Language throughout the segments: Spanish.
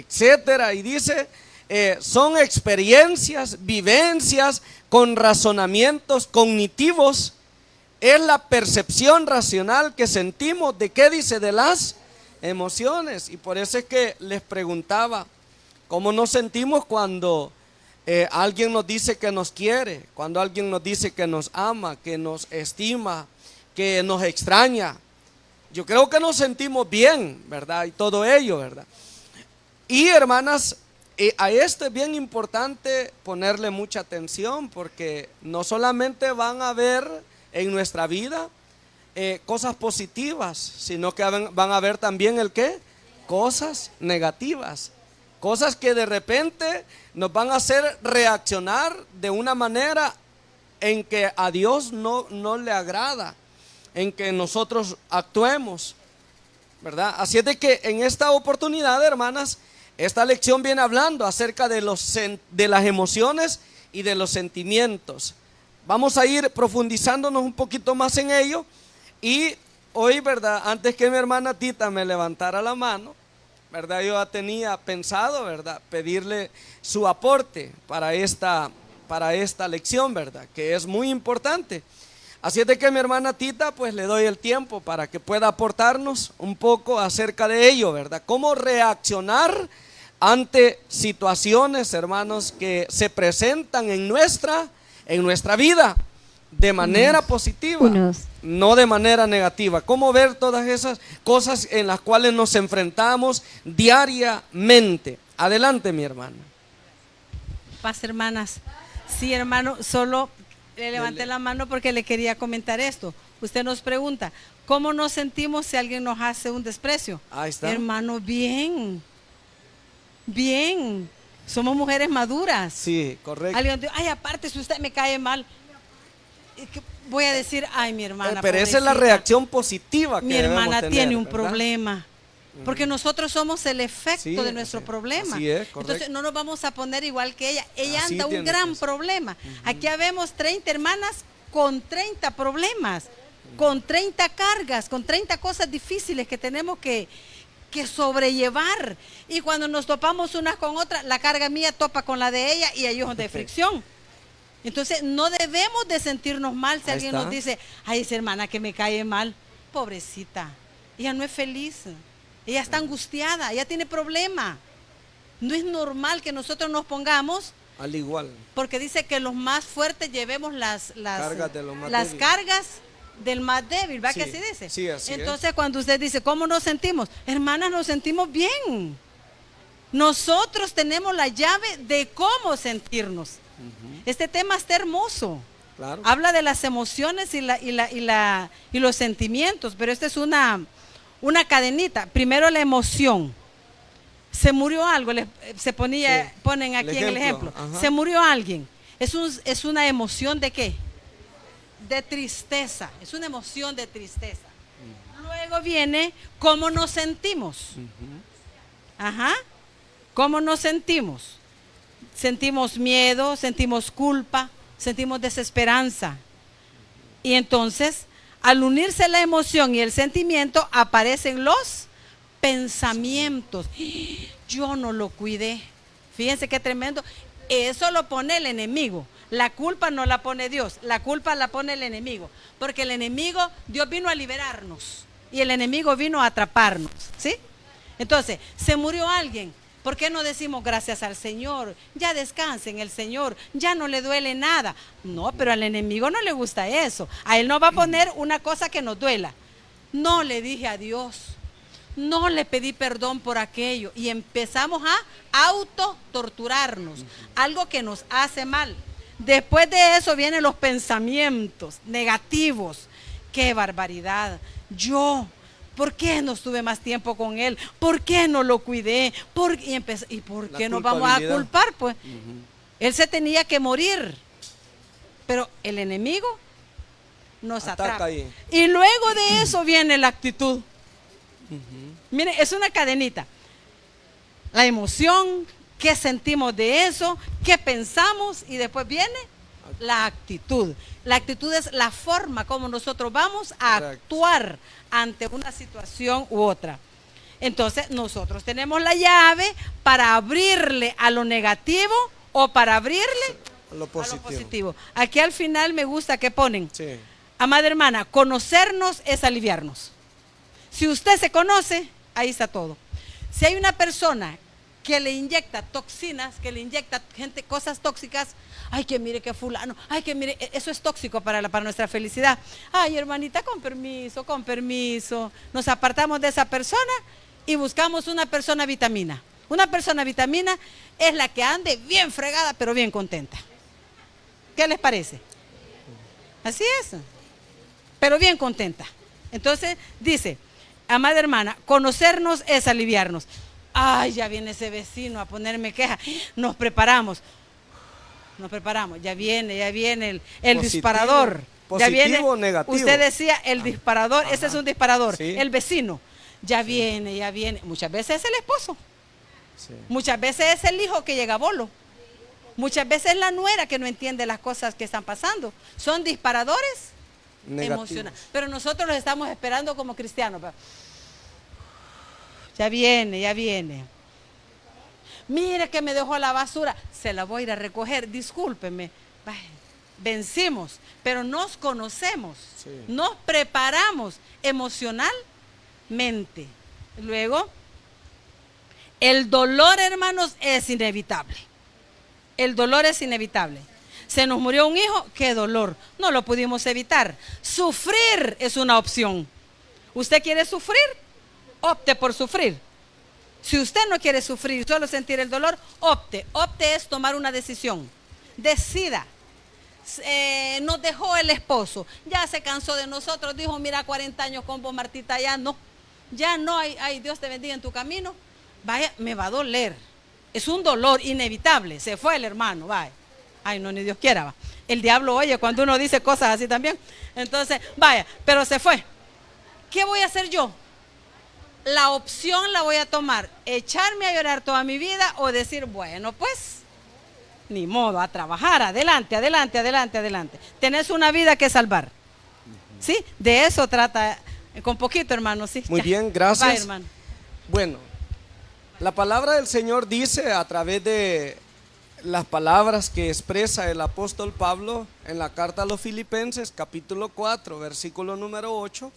etcétera. Y dice, son experiencias, vivencias con razonamientos cognitivos. Es la percepción racional que sentimos de qué dice, de las emociones. Y por eso es que les preguntaba, ¿cómo nos sentimos cuando alguien nos dice que nos quiere? Cuando alguien nos dice que nos ama, que nos estima, que nos extraña. Yo creo que nos sentimos bien, ¿verdad? Y todo ello, ¿verdad? Y hermanas, a esto es bien importante ponerle mucha atención, porque no solamente van a ver en nuestra vida cosas positivas, sino que van a ver también el qué, cosas negativas, cosas que de repente nos van a hacer reaccionar de una manera en que a Dios no le agrada, en que nosotros actuemos, ¿verdad? Así es de que en esta oportunidad, hermanas, esta lección viene hablando acerca de las emociones y de los sentimientos. Vamos a ir profundizándonos un poquito más en ello. Y hoy, ¿verdad? Antes que mi hermana Tita me levantara la mano, ¿verdad? Yo ya tenía pensado, ¿verdad?, pedirle su aporte para esta lección, ¿verdad?, que es muy importante. Así es de que mi hermana Tita, pues le doy el tiempo para que pueda aportarnos un poco acerca de ello, ¿verdad? Cómo reaccionar ante situaciones, hermanos, que se presentan en nuestra vida de manera positiva, no de manera negativa. Cómo ver todas esas cosas en las cuales nos enfrentamos diariamente. Adelante, mi hermana. Paz, hermanas. Sí, hermano, solo le levanté la mano porque le quería comentar esto. Usted nos pregunta, ¿cómo nos sentimos si alguien nos hace un desprecio? Ahí está. Hermano, bien. Somos mujeres maduras. Sí, correcto. Alguien dice, ay, aparte, si usted me cae mal, voy a decir, ay, mi hermana. Pero esa es la reacción positiva que mi hermana tener, tiene un ¿verdad? problema. Porque nosotros somos el efecto de nuestro problema. Así es, correcto. Entonces no nos vamos a poner igual que ella. Ella Así anda un gran problema. Aquí habemos 30 hermanas con 30 problemas, con 30 cargas, con 30 cosas difíciles que tenemos que sobrellevar. Y cuando nos topamos unas con otras, la carga mía topa con la de ella y hay ojos de fricción. Entonces no debemos de sentirnos mal si alguien nos dice, ay, esa hermana que me cae mal, pobrecita, ella no es feliz, ella está angustiada, ella tiene problema. No es normal que nosotros nos pongamos al igual, porque dice que los más fuertes llevemos las cargas del más débil, ¿va? Sí, que así dice. Sí, así entonces es. Cuando usted dice, ¿cómo nos sentimos? Hermanas, nos sentimos bien. Nosotros tenemos la llave de cómo sentirnos. Este tema está hermoso. Claro. Habla de las emociones y los sentimientos, pero esta es una cadenita. Primero la emoción. Se murió algo, ponen aquí en el ejemplo. Se murió alguien. Es una emoción de ¿qué? De tristeza. Es una emoción de tristeza. Luego viene cómo nos sentimos. ¿Cómo nos sentimos? Sentimos miedo, sentimos culpa, sentimos desesperanza. Y entonces, al unirse la emoción y el sentimiento, aparecen los pensamientos. Yo no lo cuidé. Fíjense qué tremendo. Eso lo pone el enemigo. La culpa no la pone Dios, la culpa la pone el enemigo. Porque el enemigo, Dios vino a liberarnos y el enemigo vino a atraparnos, ¿sí? Entonces, se murió alguien. ¿Por qué no decimos gracias al Señor? Ya descanse en el Señor, ya no le duele nada. No, pero al enemigo no le gusta eso. A él no va a poner una cosa que nos duela. No le dije a Dios, no le pedí perdón por aquello. Y empezamos a autotorturarnos, algo que nos hace mal. Después de eso vienen los pensamientos negativos. ¡Qué barbaridad! ¿Por qué no estuve más tiempo con él? ¿Por qué no lo cuidé? ¿Y por qué nos vamos a culpar? Pues él se tenía que morir. Pero el enemigo nos atrapa. Ahí. Y luego de eso viene la actitud. Miren, es una cadenita. La emoción, qué sentimos de eso, qué pensamos y después viene la actitud. La actitud es la forma como nosotros vamos a actuar ante una situación u otra. Entonces nosotros tenemos la llave para abrirle a lo negativo o para abrirle Lo positivo. a lo positivo. Aquí al final me gusta que ponen, Sí. amada hermana, conocernos es aliviarnos. Si usted se conoce, ahí está todo. Si hay una persona que le inyecta toxinas, que le inyecta gente, cosas tóxicas, ay, que mire que fulano, ay, que mire, eso es tóxico para nuestra felicidad. Ay, hermanita, con permiso, con permiso. Nos apartamos de esa persona y buscamos una persona vitamina. Una persona vitamina es la que ande bien fregada, pero bien contenta. ¿Qué les parece? Así es, pero bien contenta. Entonces dice, amada hermana, conocernos es aliviarnos. Ay, ya viene ese vecino a ponerme queja. Nos preparamos, ya viene el Positivo, disparador. Ya viene, positivo o negativo. usted decía el disparador, ese es un disparador. Sí. El vecino, ya viene. Muchas veces es el esposo, Sí. muchas veces es el hijo que llega a bolo. Muchas veces es la nuera que no entiende las cosas que están pasando. Son disparadores Negativos. emocionales. Pero nosotros los estamos esperando como cristianos. Ya viene. Mire que me dejó la basura. Se la voy a ir a recoger. Discúlpeme. Vencimos, pero nos conocemos. Sí. Nos preparamos emocionalmente. Luego, el dolor, hermanos, es inevitable. El dolor es inevitable. Se nos murió un hijo, qué dolor. No lo pudimos evitar. Sufrir es una opción. ¿Usted quiere sufrir? Opte por sufrir. Si usted no quiere sufrir, solo sentir el dolor, opte. Opte es tomar una decisión. Decida. Nos dejó el esposo. Ya se cansó de nosotros. Dijo, mira, 40 años con vos, Martita, ya no. Ya no hay, ay, Dios te bendiga en tu camino. Vaya, me va a doler. Es un dolor inevitable. Se fue el hermano, vaya. Ay, no, ni Dios quiera, va. El diablo oye cuando uno dice cosas así también. Entonces, vaya, pero se fue. ¿Qué voy a hacer yo? La opción la voy a tomar, echarme a llorar toda mi vida o decir, bueno, pues, ni modo, a trabajar, adelante. Tenés una vida que salvar. ¿Sí? De eso trata, con poquito, hermano, ¿sí? Muy Ya. bien, gracias. Va, hermano. Bueno, la palabra del Señor dice a través de las palabras que expresa el apóstol Pablo en la carta a los Filipenses, capítulo 4, versículo número 8,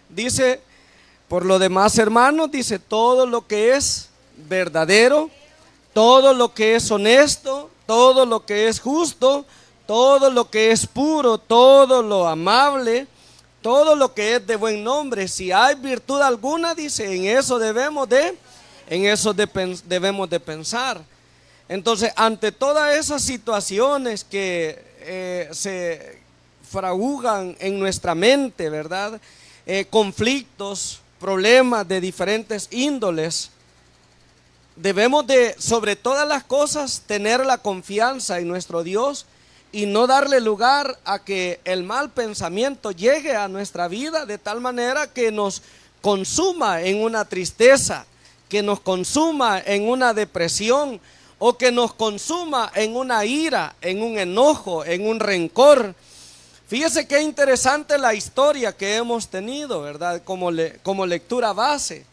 dice, por lo demás, hermanos, dice, todo lo que es verdadero, todo lo que es honesto, todo lo que es justo, todo lo que es puro, todo lo amable, todo lo que es de buen nombre, si hay virtud alguna, dice, en eso debemos de pensar. Entonces, ante todas esas situaciones que se fraguan en nuestra mente, ¿verdad? Conflictos, problemas de diferentes índoles, debemos de, sobre todas las cosas, tener la confianza en nuestro Dios y no darle lugar a que el mal pensamiento llegue a nuestra vida de tal manera que nos consuma en una tristeza, que nos consuma en una depresión o que nos consuma en una ira, en un enojo, en un rencor. Fíjese qué interesante la historia que hemos tenido, ¿verdad? Como lectura base.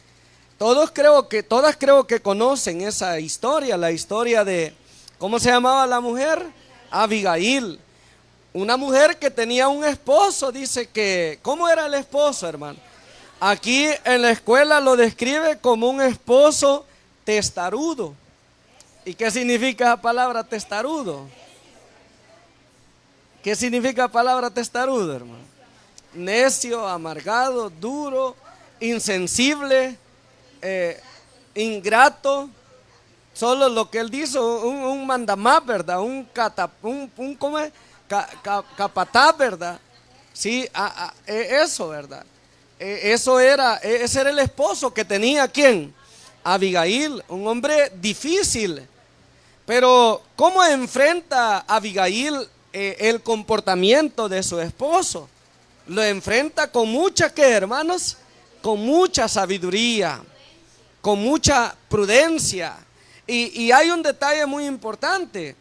Todas creo que conocen esa historia, la historia de, ¿cómo se llamaba la mujer? Abigail. Una mujer que tenía un esposo, dice que, ¿cómo era el esposo, hermano? Aquí en la escuela lo describe como un esposo testarudo. ¿Y qué significa la palabra testarudo? ¿Qué significa la palabra testarudo, hermano? Necio, amargado, duro, insensible, ingrato. Solo lo que él dice, un mandamás, ¿verdad? ¿Cómo es? Capataz, ¿verdad? Sí, eso, ¿verdad? Ese era el esposo que tenía, ¿quién? Abigail, un hombre difícil. Pero ¿cómo enfrenta Abigail el comportamiento de su esposo? Lo enfrenta con mucha, ¿qué, hermanos? Con mucha sabiduría, con mucha prudencia. Y hay un detalle muy importante.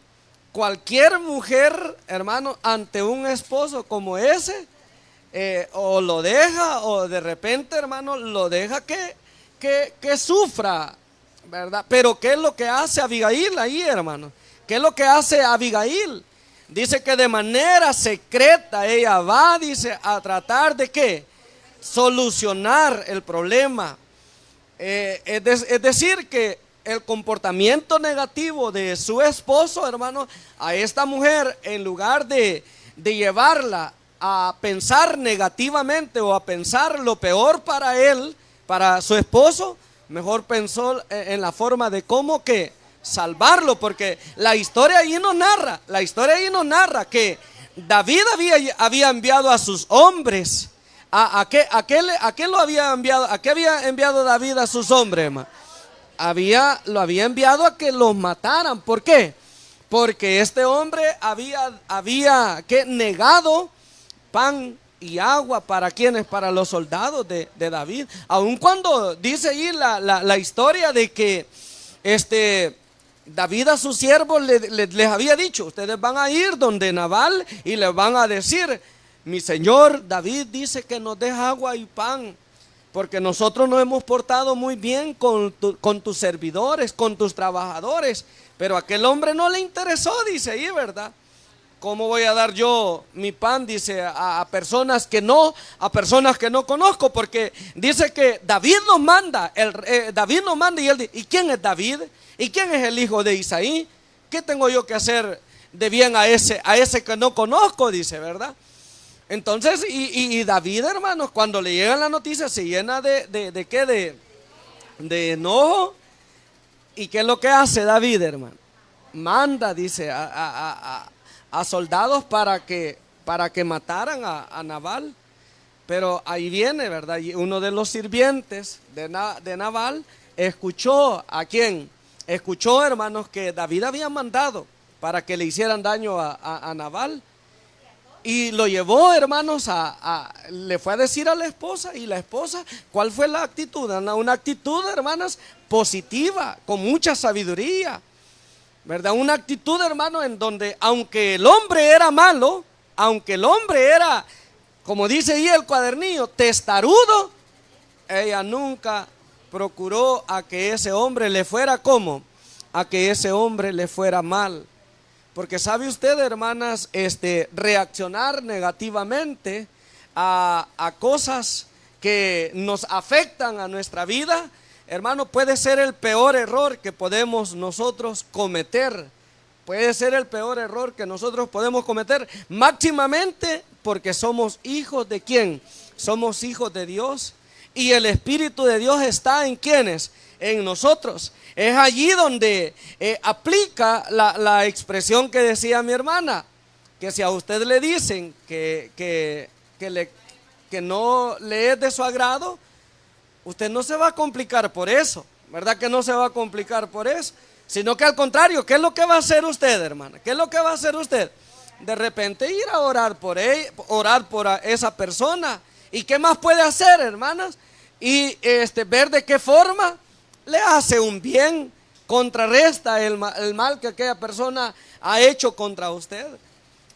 Cualquier mujer, hermano, ante un esposo como ese, o lo deja, o de repente, hermano, lo deja que que sufra, ¿verdad? Pero ¿qué es lo que hace Abigail ahí, hermano? ¿Qué es lo que hace Abigail? Dice que de manera secreta ella va, dice, a tratar de ¿qué? Solucionar el problema. Es decir, que el comportamiento negativo de su esposo, hermano, a esta mujer, en lugar de llevarla a pensar negativamente o a pensar lo peor para él, para su esposo, mejor pensó en la forma de cómo que salvarlo, porque la historia allí nos narra que David había enviado a sus hombres. ¿A qué lo había enviado? ¿A qué había enviado David a sus hombres, hermano? Lo había enviado a que los mataran. ¿Por qué? Porque este hombre había negado pan y agua para quienes, para los soldados de David. Aun cuando dice ahí la historia de que David a sus siervos les había dicho: ustedes van a ir donde Nabal y les van a decir: mi señor David dice que nos deja agua y pan, porque nosotros nos hemos portado muy bien con tus servidores, con tus trabajadores. Pero a aquel hombre no le interesó, dice ahí, ¿verdad? ¿Cómo voy a dar yo mi pan, dice, a personas que no conozco? Porque dice que David nos manda, David nos manda, y él dice: ¿y quién es David? ¿Y quién es el hijo de Isaí? ¿Qué tengo yo que hacer de bien a ese que no conozco? Dice, ¿verdad? Entonces, y David, hermanos, cuando le llega la noticia, se llena de ¿qué? De enojo. ¿Y qué es lo que hace David, hermano? Manda, dice, a soldados para que mataran a Nabal. Pero ahí viene, ¿verdad? Y uno de los sirvientes de Nabal escuchó, ¿a quién? Escuchó, hermanos, que David había mandado para que le hicieran daño a Nabal. Y lo llevó, hermanos, le fue a decir a la esposa. Y la esposa, ¿cuál fue la actitud? Una actitud, hermanas, positiva, con mucha sabiduría, ¿verdad? Una actitud, hermano, en donde aunque el hombre era malo, aunque el hombre era, como dice ahí el cuadernillo, testarudo, ella nunca procuró a que ese hombre le fuera como, a que ese hombre le fuera mal. Porque sabe usted, hermanas, reaccionar negativamente a cosas que nos afectan a nuestra vida, hermano, puede ser el peor error que podemos nosotros cometer. Puede ser el peor error que nosotros podemos cometer, máximamente porque somos hijos de ¿quién? Somos hijos de Dios, y el Espíritu de Dios está en ¿quiénes? En nosotros. Es allí donde aplica la expresión que decía mi hermana, que si a usted le dicen que no le es de su agrado, usted no se va a complicar por eso, ¿verdad? Que no se va a complicar por eso, sino que al contrario, ¿qué es lo que va a hacer usted, hermana? ¿Qué es lo que va a hacer usted? De repente ir a orar por ella, orar por esa persona. ¿Y qué más puede hacer, hermanas? Y ver de qué forma le hace un bien, contrarresta el mal que aquella persona ha hecho contra usted,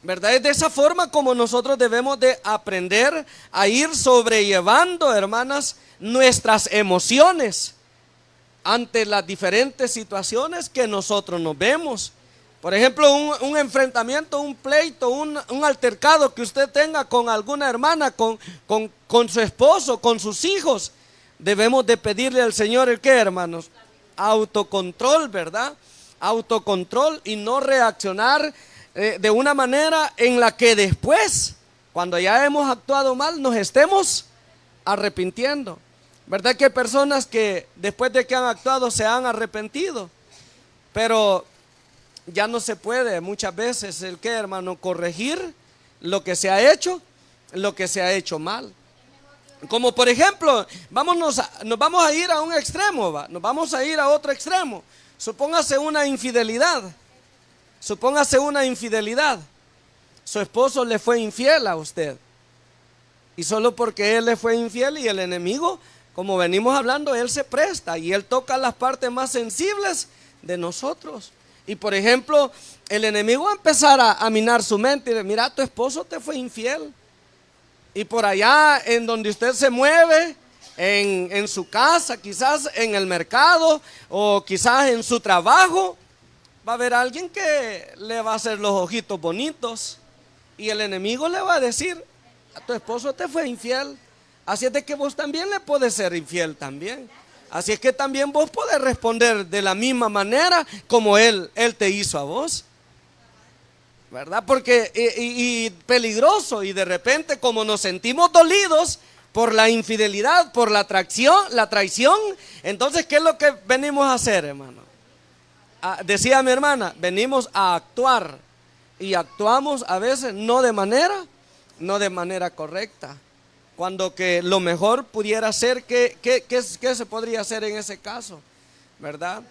¿verdad? Es de esa forma como nosotros debemos de aprender a ir sobrellevando, hermanas, nuestras emociones ante las diferentes situaciones que nosotros nos vemos. Por ejemplo, un enfrentamiento, un pleito, un altercado que usted tenga con alguna hermana, con su esposo, con sus hijos. Debemos de pedirle al Señor ¿el qué, hermanos? Autocontrol, ¿verdad? Autocontrol, y no reaccionar de una manera en la que después, cuando ya hemos actuado mal, nos estemos arrepintiendo. ¿Verdad que hay personas que después de que han actuado se han arrepentido? Pero ya no se puede muchas veces ¿el qué, hermano? Corregir lo que se ha hecho mal. Como por ejemplo, nos vamos a ir a un extremo, nos vamos a ir a otro extremo. Supóngase una infidelidad. Su esposo le fue infiel a usted. Y solo porque él le fue infiel, y el enemigo, como venimos hablando, él se presta y él toca las partes más sensibles de nosotros. Y por ejemplo, el enemigo va a empezar a minar su mente y decir: mira, tu esposo te fue infiel. Y por allá en donde usted se mueve, en su casa, quizás en el mercado o quizás en su trabajo, va a haber alguien que le va a hacer los ojitos bonitos y el enemigo le va a decir: a tu esposo te fue infiel, así es de que vos también le podés ser infiel también. Así es que también vos podés responder de la misma manera como él te hizo a vos, ¿verdad? Porque y peligroso, y de repente como nos sentimos dolidos por la infidelidad, por la traición, entonces ¿qué es lo que venimos a hacer, hermano? Decía mi hermana, venimos a actuar y actuamos a veces no de manera correcta. Cuando que lo mejor pudiera ser, ¿qué se podría hacer en ese caso? ¿Verdad?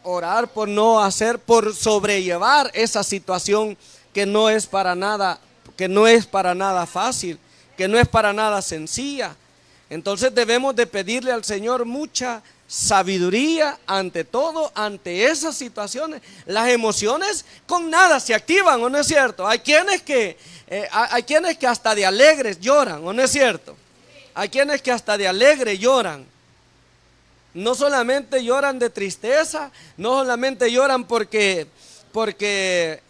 Orar por no hacer, por sobrellevar esa situación que no es para nada fácil, que no es para nada sencilla. Entonces debemos de pedirle al Señor mucha sabiduría ante todo, ante esas situaciones. Las emociones con nada se activan, ¿o no es cierto? Hay quienes que hasta de alegres lloran, ¿o no es cierto? Hay quienes que hasta de alegre lloran. No solamente lloran de tristeza, no solamente lloran porque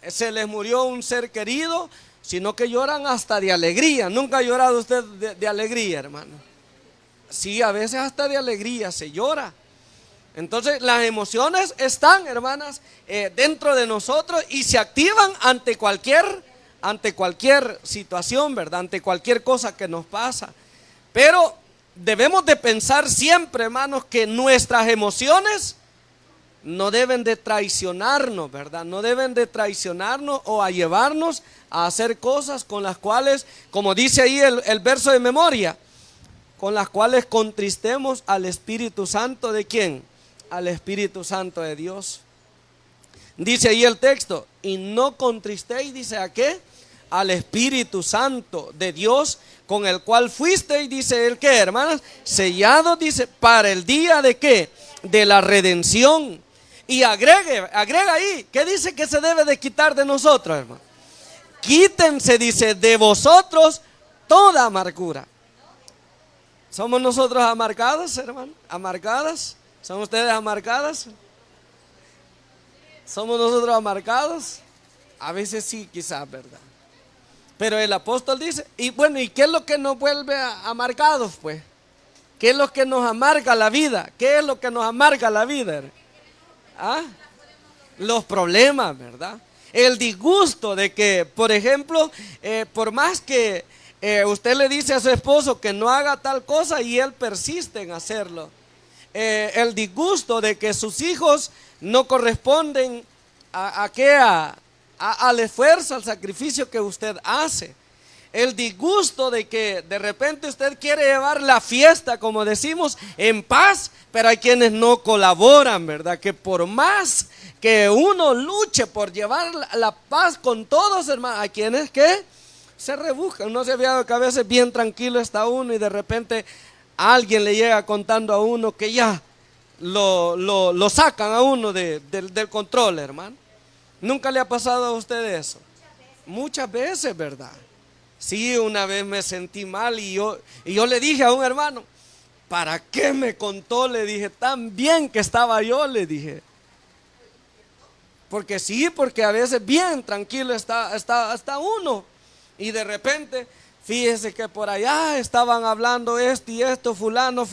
se les murió un ser querido, sino que lloran hasta de alegría. ¿Nunca ha llorado usted de alegría, hermano? Sí, a veces hasta de alegría se llora. Entonces las emociones están, hermanas, dentro de nosotros y se activan ante cualquier situación, ¿verdad? Ante cualquier cosa que nos pasa. Pero debemos de pensar siempre, hermanos, que nuestras emociones no deben de traicionarnos, ¿verdad? No deben de traicionarnos o a llevarnos a hacer cosas con las cuales, como dice ahí el verso de memoria, con las cuales contristemos al Espíritu Santo. ¿De quién? Al Espíritu Santo de Dios. Dice ahí el texto: y no contristéis, dice, ¿a qué? Al Espíritu Santo de Dios, con el cual fuisteis, dice él, ¿qué, hermanas? Sellados, dice, para el día de ¿qué? De la redención. Y agrega ahí, ¿qué dice que se debe de quitar de nosotros, hermano? Quítense, dice, de vosotros toda amargura. ¿Somos nosotros amargados, hermano? ¿Amargadas? ¿Son ustedes amargadas? ¿Somos nosotros amargados? A veces sí, quizás, ¿verdad? Pero el apóstol dice, y bueno, ¿y qué es lo que nos vuelve amargados, pues? ¿Qué es lo que nos amarga la vida? ¿Qué es lo que nos amarga la vida? ¿Ah? Los problemas, ¿verdad? El disgusto de que, por ejemplo, por más que usted le dice a su esposo que no haga tal cosa y él persiste en hacerlo. El disgusto de que sus hijos no corresponden al esfuerzo, al sacrificio que usted hace. El disgusto de que de repente usted quiere llevar la fiesta, como decimos, en paz, pero hay quienes no colaboran, ¿verdad? Que por más que uno luche por llevar la paz con todos, hermanos, hay quienes que se rebuscan. No se había que a veces bien tranquilo está uno y de repente alguien le llega contando a uno que ya lo sacan a uno del control, hermano. ¿Nunca le ha pasado a usted eso? Muchas veces, ¿verdad? Sí, una vez me sentí mal y yo le dije a un hermano, ¿para qué me contó? Le dije, tan bien que estaba yo, le dije. Porque sí, porque a veces bien tranquilo está uno. Y de repente, fíjese que por allá estaban hablando esto y esto, fulano.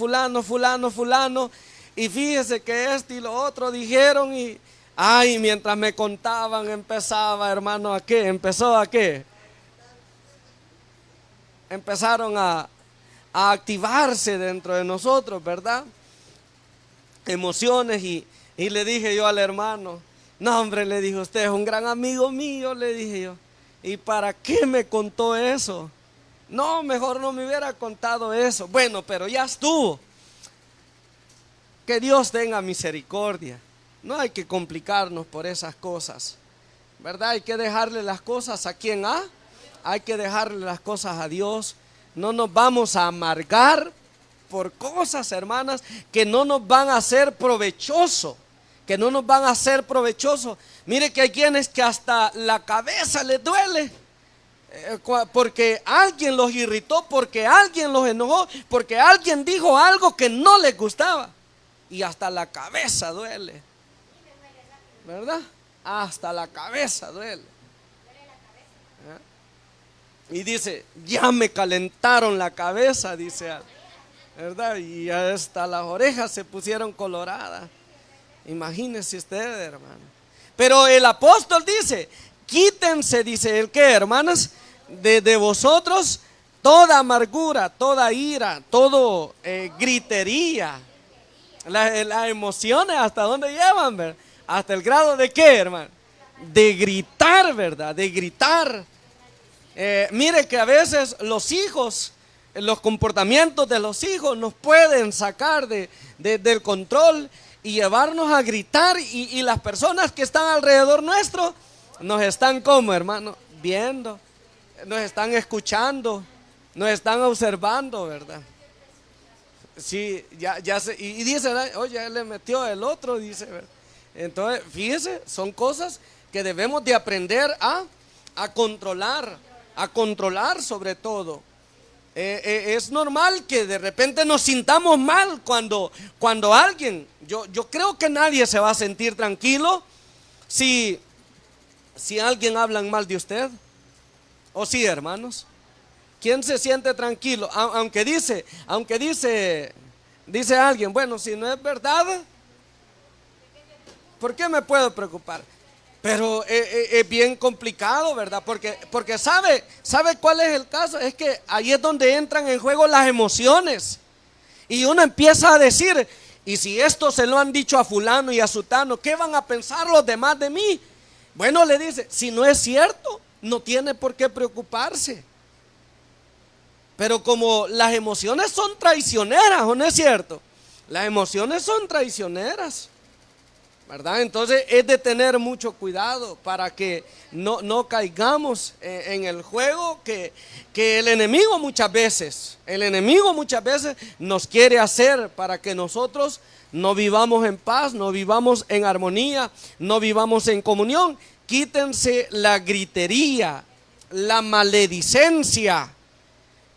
Y fíjese que esto y lo otro dijeron y, ay, mientras me contaban empezaba, hermano, ¿a qué? ¿Empezó a qué? Empezaron a activarse dentro de nosotros, ¿verdad? Emociones y le dije yo al hermano, no hombre, le dije, usted es un gran amigo mío, le dije yo. ¿Y para qué me contó eso? No, mejor no me hubiera contado eso. Bueno, pero ya estuvo. Que Dios tenga misericordia. No hay que complicarnos por esas cosas, ¿verdad? Hay que dejarle las cosas a quien hay que dejarle las cosas a Dios. No nos vamos a amargar por cosas, hermanas, que no nos van a hacer provechoso. Que no nos van a hacer provechoso. Mire que hay quienes que hasta la cabeza les duele porque alguien los irritó, porque alguien los enojó, porque alguien dijo algo que no les gustaba. Y hasta la cabeza duele, ¿verdad? Hasta la cabeza duele. Y dice, ya me calentaron la cabeza, dice, ¿verdad? Y hasta las orejas se pusieron coloradas. Imagínense ustedes, hermano. Pero el apóstol dice, quítense, dice el que, hermanas, de vosotros toda amargura, toda ira, todo gritería. Las emociones, ¿hasta dónde llevan, verdad? Hasta el grado de qué, hermano, de gritar, ¿verdad? De gritar. Mire que a veces los hijos, los comportamientos de los hijos nos pueden sacar del control y llevarnos a gritar, y las personas que están alrededor nuestro nos están como, hermano, viendo, nos están escuchando, nos están observando, ¿verdad? Sí, ya se, y dice, oye, él le metió el otro, dice, ¿verdad? Entonces, fíjese, son cosas que debemos de aprender a controlar sobre todo. Es normal que de repente nos sintamos mal cuando alguien, yo creo que nadie se va a sentir tranquilo si alguien habla mal de usted. ¿O sí, hermanos? ¿Quién se siente tranquilo? Aunque dice alguien, bueno, si no es verdad, ¿por qué me puedo preocupar? Pero es bien complicado, ¿verdad? Porque sabe cuál es el caso. Es que ahí es donde entran en juego las emociones. Y uno empieza a decir, y si esto se lo han dicho a fulano y a sutano, ¿qué van a pensar los demás de mí? Bueno, le dice, si no es cierto, no tiene por qué preocuparse. Pero como las emociones son traicioneras, ¿o no es cierto? Las emociones son traicioneras, ¿verdad? Entonces es de tener mucho cuidado para que no caigamos en el juego que el enemigo muchas veces nos quiere hacer para que nosotros no vivamos en paz, no vivamos en armonía, no vivamos en comunión. Quítense la gritería, la maledicencia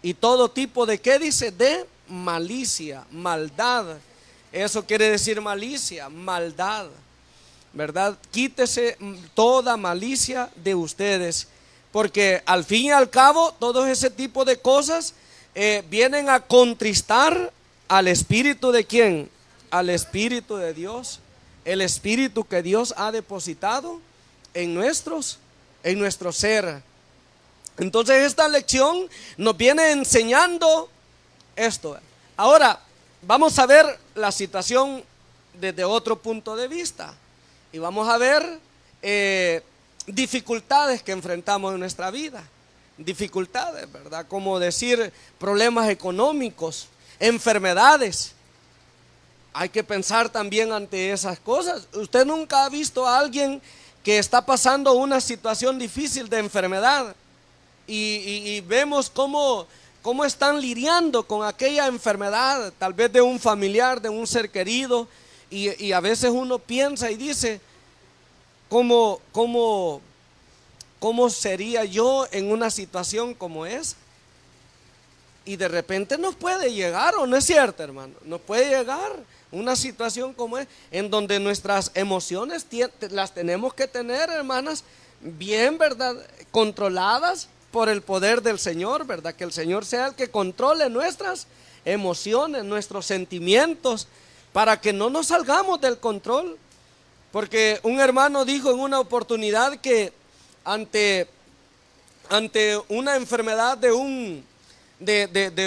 y todo tipo de, ¿qué dice? De malicia, maldad. Eso quiere decir malicia, maldad, ¿verdad? Quítese toda malicia de ustedes, porque al fin y al cabo todo ese tipo de cosas vienen a contristar al Espíritu de ¿quién? Al Espíritu de Dios, el Espíritu que Dios ha depositado en nuestro ser. Entonces esta lección nos viene enseñando esto. Ahora vamos a ver la situación desde otro punto de vista y vamos a ver dificultades que enfrentamos en nuestra vida. Dificultades, ¿verdad? Como decir, problemas económicos, enfermedades. Hay que pensar también ante esas cosas. Usted nunca ha visto a alguien que está pasando una situación difícil de enfermedad y vemos cómo están lidiando con aquella enfermedad, tal vez de un familiar, de un ser querido, y a veces uno piensa y dice, ¿cómo sería yo en una situación como esa? Y de repente nos puede llegar, ¿o no es cierto, hermano? Nos puede llegar una situación como es, en donde nuestras emociones las tenemos que tener, hermanas, bien, ¿verdad? Controladas por el poder del Señor, ¿verdad? Que el Señor sea el que controle nuestras emociones, nuestros sentimientos, para que no nos salgamos del control. Porque un hermano dijo en una oportunidad que ante una enfermedad de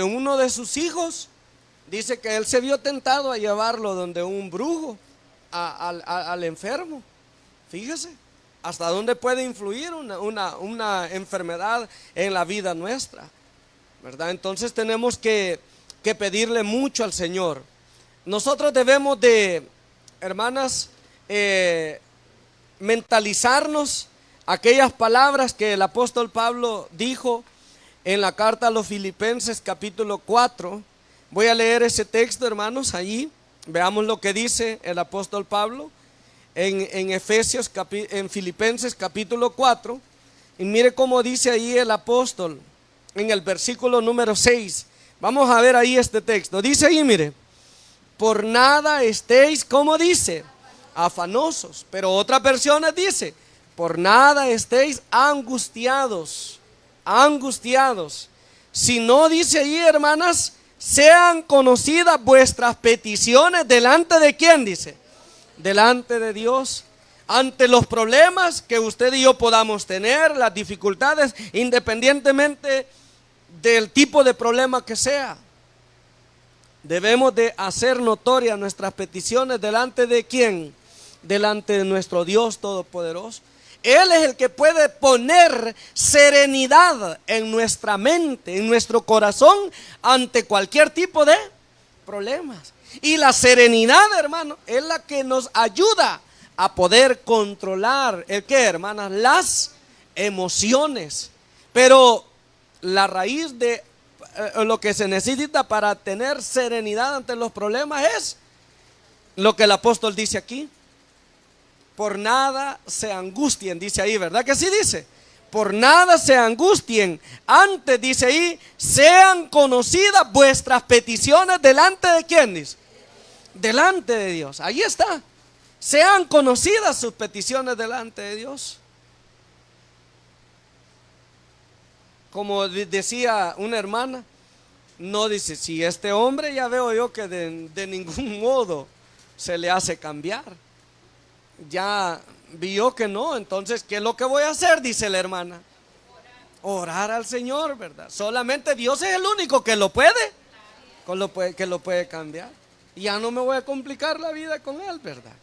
uno de sus hijos, dice que él se vio tentado a llevarlo donde un brujo al enfermo. Fíjese hasta dónde puede influir una enfermedad en la vida nuestra, ¿verdad? Entonces tenemos que pedirle mucho al Señor. Nosotros debemos de, hermanas, mentalizarnos aquellas palabras que el apóstol Pablo dijo en la carta a los Filipenses capítulo 4. Voy a leer ese texto, hermanos, allí. Veamos lo que dice el apóstol Pablo en Filipenses capítulo 4, Y mire cómo dice ahí el apóstol en el versículo número 6. Vamos a ver ahí este texto. Dice ahí, mire, por nada estéis, ¿cómo dice? Afanosos. Pero otras versiones dice, por nada estéis angustiados. Angustiados. Si no dice ahí, hermanas, sean conocidas vuestras peticiones delante de quién, dice, delante de Dios. Ante los problemas que usted y yo podamos tener, las dificultades, independientemente del tipo de problema que sea, debemos de hacer notorias nuestras peticiones delante de quién, delante de nuestro Dios Todopoderoso. Él es el que puede poner serenidad en nuestra mente, en nuestro corazón, ante cualquier tipo de problemas. Y la serenidad, hermano, es la que nos ayuda a poder controlar, ¿el qué, hermanas? Las emociones. Pero la raíz de lo que se necesita para tener serenidad ante los problemas es lo que el apóstol dice aquí. Por nada se angustien, dice ahí, ¿verdad que sí dice? Por nada se angustien. Antes dice ahí, sean conocidas vuestras peticiones delante de quién, dice. Delante de Dios, ahí está. Sean conocidas sus peticiones delante de Dios. Como decía una hermana, no dice, si este hombre ya veo yo que de ningún modo se le hace cambiar. Ya vio que no, entonces ¿qué es lo que voy a hacer? Dice la hermana. Orar al Señor, ¿verdad? Solamente Dios es el único que lo puede, que lo puede cambiar. Y ya no me voy a complicar la vida con él, ¿verdad?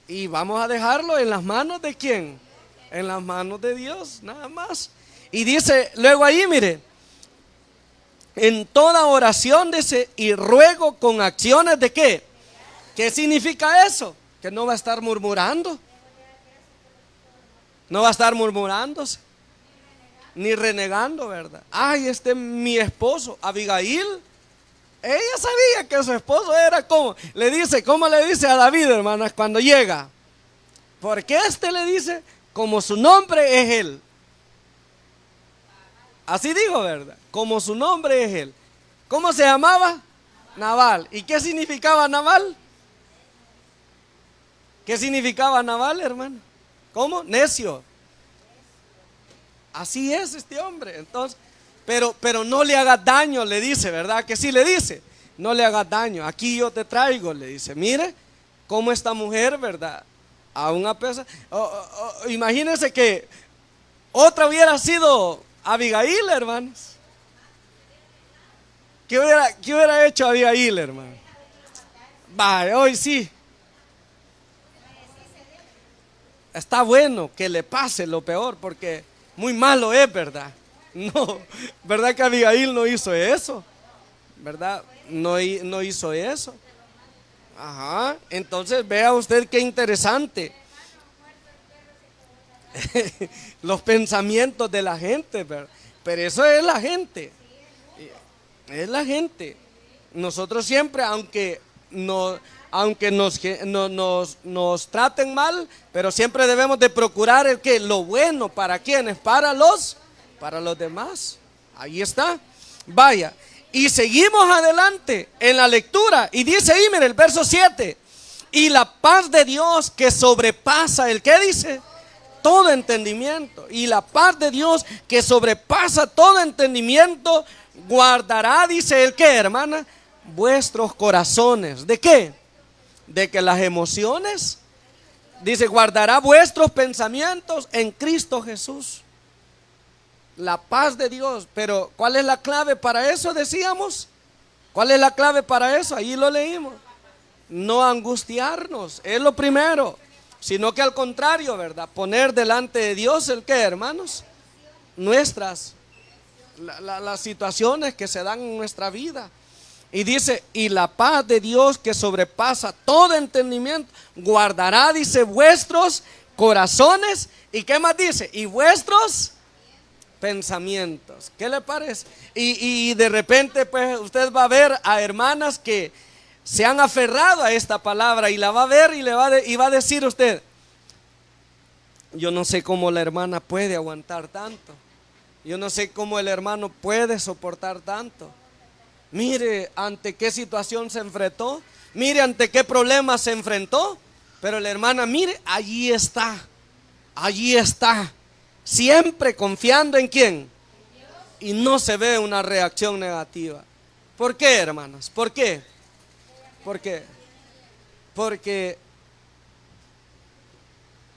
Y vamos a dejarlo en las manos de quién, en las manos de Dios, nada más. Y dice luego ahí, mire, en toda oración dice, y ruego con acciones de qué. ¿Qué significa eso? Que no va a estar murmurando, no va a estar murmurándose, ni renegando, ¿verdad? Ay, mi esposo, Abigail, ella sabía que su esposo era como, le dice, ¿cómo le dice a David, hermanas, cuando llega? Porque le dice, como su nombre es él. Así dijo, ¿verdad? Como su nombre es él. ¿Cómo se llamaba? Nabal. ¿Y qué significaba Nabal? ¿Qué significaba Nabal, hermano? ¿Cómo? Necio. Así es este hombre. Entonces, pero no le hagas daño, le dice, ¿verdad? Que sí le dice, no le hagas daño. Aquí yo te traigo, le dice. Mire cómo esta mujer, ¿verdad? Aún a pesar, imagínense que otra hubiera sido Abigail, hermanos. ¿Qué hubiera hecho Abigail, hermano? Vaya, hoy sí. Está bueno que le pase lo peor, porque muy malo es, ¿verdad? No, ¿verdad que Abigail no hizo eso? ¿Verdad? No hizo eso. Ajá, entonces vea usted qué interesante. Los pensamientos de la gente, ¿verdad? Pero eso es la gente. Es la gente. Nosotros siempre, aunque nos traten mal, pero siempre debemos de procurar lo bueno. ¿Para quiénes? Para los demás. Ahí está. Vaya. Y seguimos adelante en la lectura. Y dice ahí, mire, el verso 7. Y la paz de Dios que sobrepasa, ¿el qué dice? Todo entendimiento. Y la paz de Dios que sobrepasa todo entendimiento, guardará, dice el qué, hermana, vuestros corazones. ¿De qué? De que las emociones, dice, guardará vuestros pensamientos en Cristo Jesús. La paz de Dios. Pero ¿cuál es la clave para eso? Decíamos. ¿Cuál es la clave para eso? Ahí lo leímos. No angustiarnos, es lo primero. Sino que al contrario, ¿verdad? Poner delante de Dios el qué, hermanos, nuestras las situaciones que se dan en nuestra vida. Y dice, y la paz de Dios que sobrepasa todo entendimiento, guardará, dice, vuestros corazones. ¿Y qué más dice? Y vuestros pensamientos. ¿Qué le parece? Y de repente pues usted va a ver a hermanas que se han aferrado a esta palabra y la va a ver y va a decir usted, Yo no sé cómo la hermana puede aguantar tanto. Yo no sé cómo el hermano puede soportar tanto. Mire ante qué situación se enfrentó. Mire ante qué problema se enfrentó. Pero la hermana, mire, allí está. Allí está. Siempre confiando en quién. Y no se ve una reacción negativa. ¿Por qué, hermanas? ¿Por qué? ¿Por qué? Porque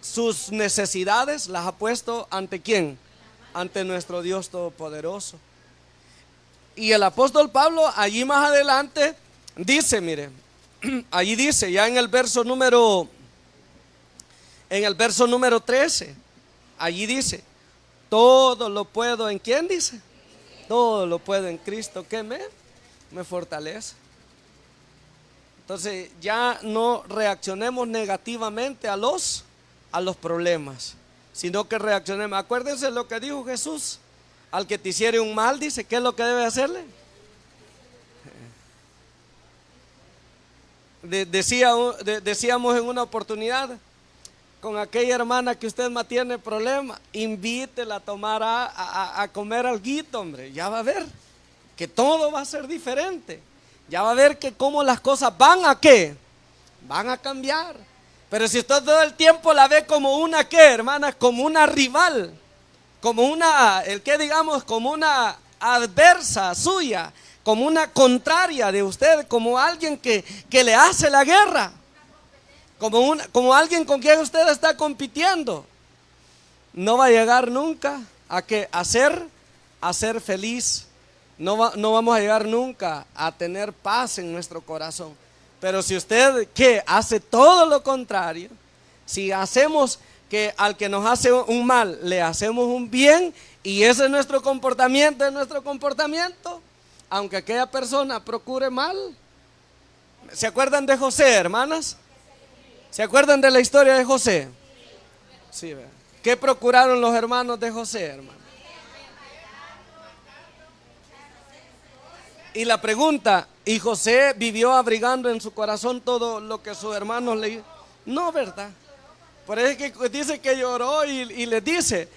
sus necesidades las ha puesto ante quién, ante nuestro Dios Todopoderoso. Y el apóstol Pablo allí más adelante dice, mire, allí dice ya en el verso número 13, allí dice, todo lo puedo en quién, dice, todo lo puedo en Cristo que me fortalece. Entonces ya no reaccionemos negativamente a los problemas, sino que reaccionemos. Acuérdense lo que dijo Jesús: al que te hiciere un mal, dice, ¿qué es lo que debe hacerle? Decíamos en una oportunidad, con aquella hermana que usted más tiene problema, invítela a tomar a comer alguito, hombre. Ya va a ver que todo va a ser diferente. Ya va a ver que cómo las cosas van a ¿qué? Van a cambiar. Pero si usted todo el tiempo la ve como una ¿qué, hermana? Como una rival, como una, como una adversa suya, como una contraria de usted, como alguien que le hace la guerra, como alguien con quien usted está compitiendo, no va a llegar nunca a ser feliz. No vamos a llegar nunca a tener paz en nuestro corazón. Pero si usted ¿qué? Hace todo lo contrario, si hacemos que al que nos hace un mal le hacemos un bien, y ese es nuestro comportamiento, aunque aquella persona procure mal. ¿Se acuerdan de José, hermanas? ¿Se acuerdan de la historia de José? Sí, ¿verdad? ¿Qué procuraron los hermanos de José, hermanos? Y la pregunta, ¿y José vivió abrigando en su corazón todo lo que sus hermanos le... No, ¿verdad? Por eso es que dice que lloró y les dice,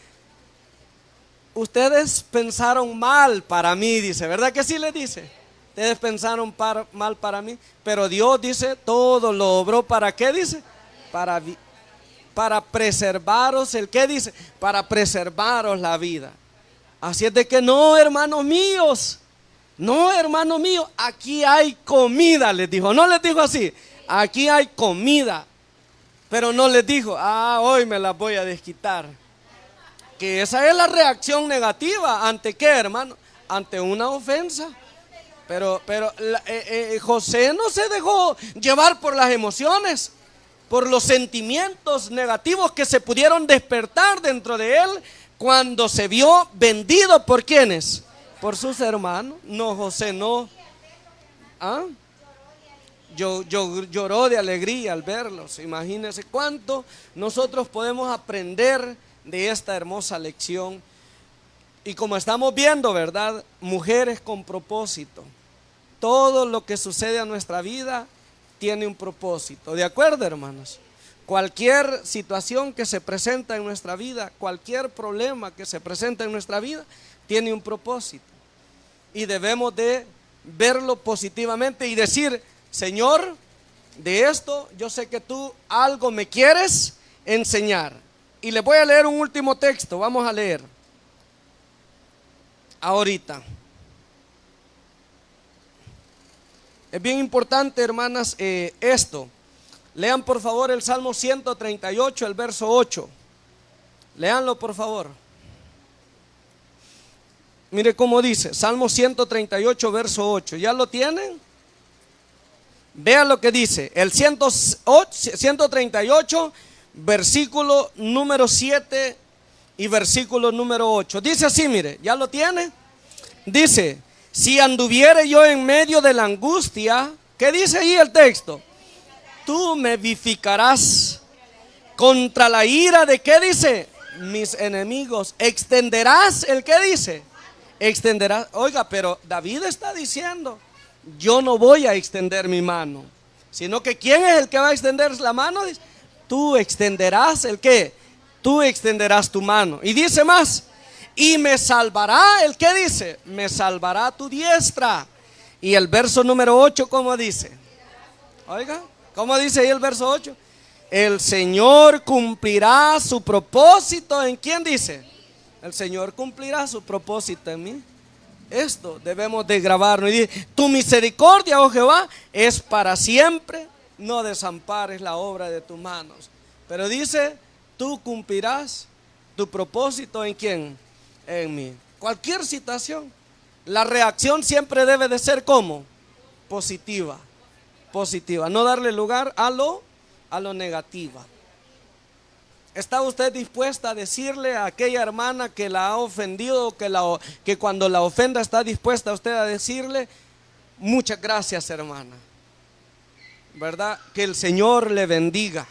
ustedes pensaron mal para mí, dice, ¿verdad que sí les dice? Ustedes pensaron mal para mí, pero Dios dice, todo lo obró, ¿para qué dice? Para preservaros, ¿el qué dice? Para preservaros la vida. Así es de que no, hermanos míos, no, hermano mío, aquí hay comida, les dijo. No les dijo así, aquí hay comida. Pero no les dijo, hoy me las voy a desquitar. Que esa es la reacción negativa. ¿Ante qué, hermano? Ante una ofensa. Pero José no se dejó llevar por las emociones, por los sentimientos negativos que se pudieron despertar dentro de él cuando se vio vendido. ¿Por quiénes? Por sus hermanos. No, José no. Lloró de alegría al verlos. Imagínense cuánto nosotros podemos aprender de esta hermosa lección. Y como estamos viendo, ¿verdad? Mujeres con propósito. Todo lo que sucede a nuestra vida tiene un propósito. ¿De acuerdo, hermanos? Cualquier situación que se presenta en nuestra vida, cualquier problema que se presenta en nuestra vida, tiene un propósito. Y debemos de verlo positivamente y decir, Señor, de esto yo sé que tú algo me quieres enseñar. Y les voy a leer un último texto. Vamos a leer ahorita. Es bien importante, hermanas, esto. Lean por favor el Salmo 138, el verso 8. Leanlo por favor. Mire cómo dice, Salmo 138, verso 8. ¿Ya lo tienen? Vean lo que dice, el 138, versículo número 7 y versículo número 8. Dice así, mire, ¿ya lo tiene? Dice, si anduviere yo en medio de la angustia, ¿qué dice ahí el texto? Tú me vivificarás contra la ira de, ¿qué dice? Mis enemigos. Extenderás, ¿el qué dice? Extenderás. Oiga, pero David está diciendo, yo no voy a extender mi mano, sino que ¿quién es el que va a extender la mano? Dice, tú extenderás el qué, tú extenderás tu mano. Y dice más, y me salvará, ¿el qué dice? Me salvará tu diestra. Y el verso número 8, ¿cómo dice? Oiga, ¿cómo dice ahí el verso 8? El Señor cumplirá su propósito. ¿En quién dice? El Señor cumplirá su propósito en mí. Esto debemos de grabarnos. Y dice, tu misericordia, oh Jehová, es para siempre. No desampares la obra de tus manos. Pero dice, tú cumplirás tu propósito. ¿En quién? En mí. Cualquier situación, la reacción siempre debe de ser ¿cómo? Positiva. Positiva. No darle lugar a lo negativo. ¿Está usted dispuesta a decirle a aquella hermana que la ha ofendido, que cuando la ofenda está dispuesta usted a decirle, muchas gracias, hermana? ¿Verdad? Que el Señor le bendiga,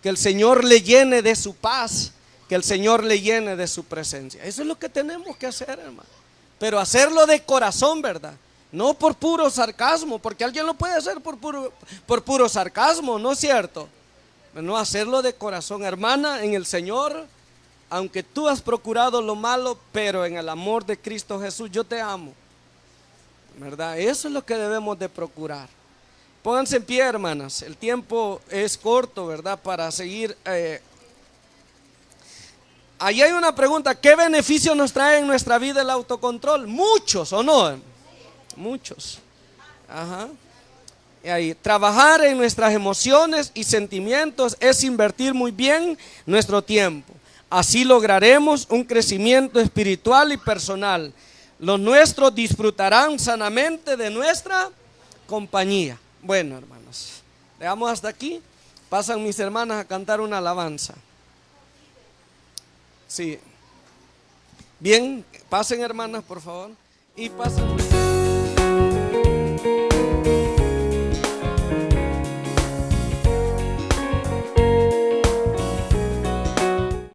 que el Señor le llene de su paz, que el Señor le llene de su presencia. Eso es lo que tenemos que hacer, hermano. Pero hacerlo de corazón, ¿verdad? No por puro sarcasmo, porque alguien lo puede hacer por puro sarcasmo, ¿no es cierto? No, hacerlo de corazón. Hermana, en el Señor, aunque tú has procurado lo malo, pero en el amor de Cristo Jesús, yo te amo, ¿verdad? Eso es lo que debemos de procurar. Pónganse en pie, hermanas. El tiempo es corto, ¿verdad? Para seguir. Ahí hay una pregunta: ¿qué beneficio nos trae en nuestra vida el autocontrol? Muchos, ¿o no? Muchos. Ajá. Y ahí, trabajar en nuestras emociones y sentimientos es invertir muy bien nuestro tiempo. Así lograremos un crecimiento espiritual y personal. Los nuestros disfrutarán sanamente de nuestra compañía. Bueno, hermanos, dejamos hasta aquí. Pasan mis hermanas a cantar una alabanza. Sí. Bien, pasen, hermanas, por favor. Y pasen.